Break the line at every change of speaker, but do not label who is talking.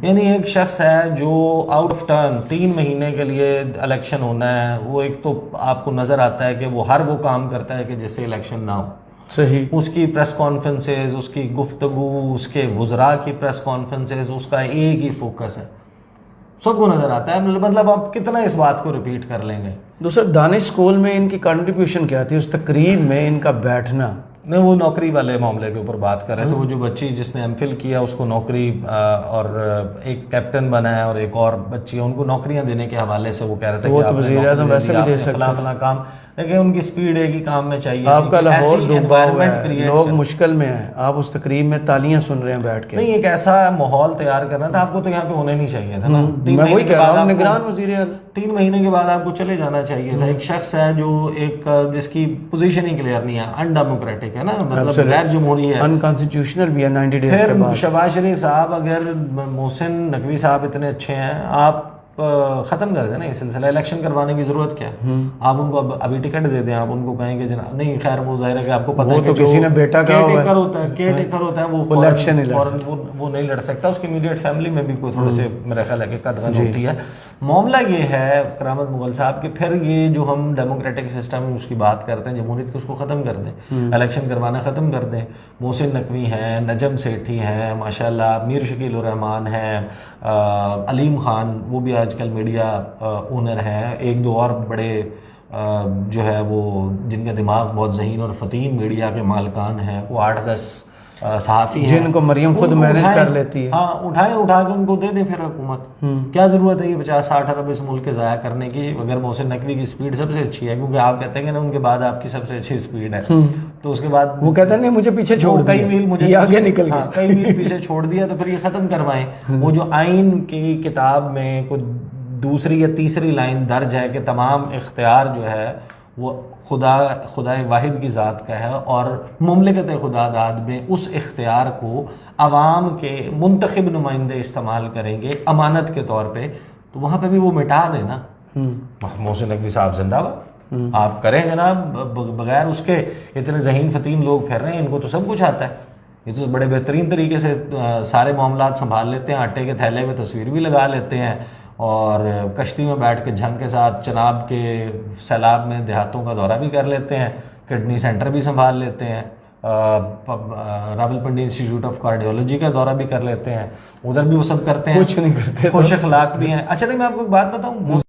یعنی ایک شخص ہے جو آؤٹ آف ٹرن 3 مہینے کے لیے الیکشن ہونا ہے، وہ ایک تو آپ کو نظر آتا ہے کہ وہ ہر وہ کام کرتا ہے کہ جس سے الیکشن نہ ہو.
صحیح.
اس کی پریس کانفرنسز، اس کی گفتگو، اس کے وزراء کی پریس کانفرنسز، اس کا ایک ہی فوکس ہے، سب کو نظر آتا ہے. مطلب آپ کتنا اس بات کو ریپیٹ کر لیں گے.
دوسرا دانش اسکول میں ان کی کنٹریبیوشن کیا تھی، اس تقریب میں ان کا بیٹھنا؟
نہیں، وہ نوکری والے معاملے کے اوپر بات کر رہے تھے. وہ جو بچی جس نے ایم فل کیا اس کو نوکری، اور ایک کیپٹن بنا ہے اور ایک اور بچی، ان کو نوکریاں دینے کے حوالے سے وہ کہہ رہے تھے
وہ تو وزیر اعظم ویسے بھی دے سکتے
فلاں فلاں کام، لیکن ان کی سپیڈ ایک ہی کام میں چاہیے.
آپ کا لاہور ڈوبا ہوا ہے، لوگ مشکل میں ہیں، آپ اس تقریب میں تالیاں سن رہے ہیں بیٹھ کے.
نہیں، ایک ایسا ماحول تیار کرنا تھا. آپ کو تو یہاں پہ ہونا نہیں چاہیے تھا نا.
میں وہی کہہ رہا ہوں، نگران وزیر اعظم.
3 مہینے کے بعد آپ کو چلے جانا چاہیے تھا. ایک شخص ہے جو ایک جس کی پوزیشن ہی کلیئر نہیں ہے، ان ڈیموکریٹک ہے نا، مطلب غیر جمہوری ہے،
ان کانسٹیٹیوشنل بھی ہے 90 ڈیز کے بعد.
شہباز شریف صاحب، اگر محسن نقوی صاحب اتنے اچھے ہیں، آپ ختم کر دیں نا یہ سلسلہ. الیکشن کروانے کی ضرورت کیا ہے؟ آپ ان کو ابھی ٹکٹ دے دیں. آپ ان کو کہیں کہ جناب نہیں، خیر وہ ظاہر ہے کہ آپ کو پتہ ہے کہ
کسی نے بیٹا کہا
ہوتا ہے، کیئر ٹیکر ہوتا ہے، وہ
الیکشن
وہ نہیں لڑ سکتا. اس کی امیڈیٹ فیملی میں بھی کوئی تھوڑے سے میرا خیال ہے کہ قدغن ہوتی ہے. معاملہ یہ ہے کرامت مغل صاحب کہ پھر یہ جو ہم ڈیموکریٹک سسٹم اس کی بات کرتے ہیں، جمہوریت کی، اس کو ختم کر دیں، الیکشن کروانا ختم کر دیں. محسن نقوی ہیں، نجم سیٹھی ہیں ماشاءاللہ، میر شکیل الرحمان ہیں، علیم خان، وہ بھی آج کل میڈیا اونر ہیں. 1-2 اور بڑے جو ہے وہ جن کا دماغ بہت ذہین اور فتین میڈیا کے مالکان ہیں. وہ 8-10 صحافی ہیں
جن کو مریم خود مینیج کر لیتی ہے.
ہاں، اٹھا کے ان کو دے دیں پھر حکومت. کیا ضرورت ہے یہ 50-60 ارب اس ملک کے ضائع کرنے کی؟ اگر محسن نقوی کی سپیڈ سب سے اچھی ہے، کیونکہ آپ کہتے ہیں کہ نا ان کے بعد آپ کی سب سے اچھی سپیڈ ہے، تو اس کے بعد
وہ کہتے ہیں نہیں مجھے پیچھے چھوڑ
کئی میل مجھے
آگے نکل گیا،
کئی میل پیچھے چھوڑ دیا، تو پھر یہ ختم کروائیں. وہ جو آئین کی کتاب میں کچھ دوسری یا تیسری لائن درج ہے کہ تمام اختیار جو ہے وہ خدائے واحد کی ذات کا ہے، اور مملکت خدا داد میں اس اختیار کو عوام کے منتخب نمائندے استعمال کریں گے امانت کے طور پہ، تو وہاں پہ بھی وہ مٹا دیں نا. محسن نقوی صاحب زندہ باد، آپ کریں جناب. بغیر اس کے اتنے ذہین فتین لوگ پھر رہے ہیں، ان کو تو سب کچھ آتا ہے. یہ تو بڑے بہترین طریقے سے سارے معاملات سنبھال لیتے ہیں. آٹے کے تھیلے میں تصویر بھی لگا لیتے ہیں، اور کشتی میں بیٹھ کے جھنگ کے ساتھ چناب کے سیلاب میں دیہاتوں کا دورہ بھی کر لیتے ہیں. کڈنی سینٹر بھی سنبھال لیتے ہیں. راولپنڈی انسٹیٹیوٹ آف کارڈیولوجی کا دورہ بھی کر لیتے ہیں. ادھر بھی وہ سب کرتے ہیں،
کچھ نہیں کرتے،
خوش اخلاق بھی ہیں. اچھا نہیں، میں آپ کو ایک بات بتاؤں،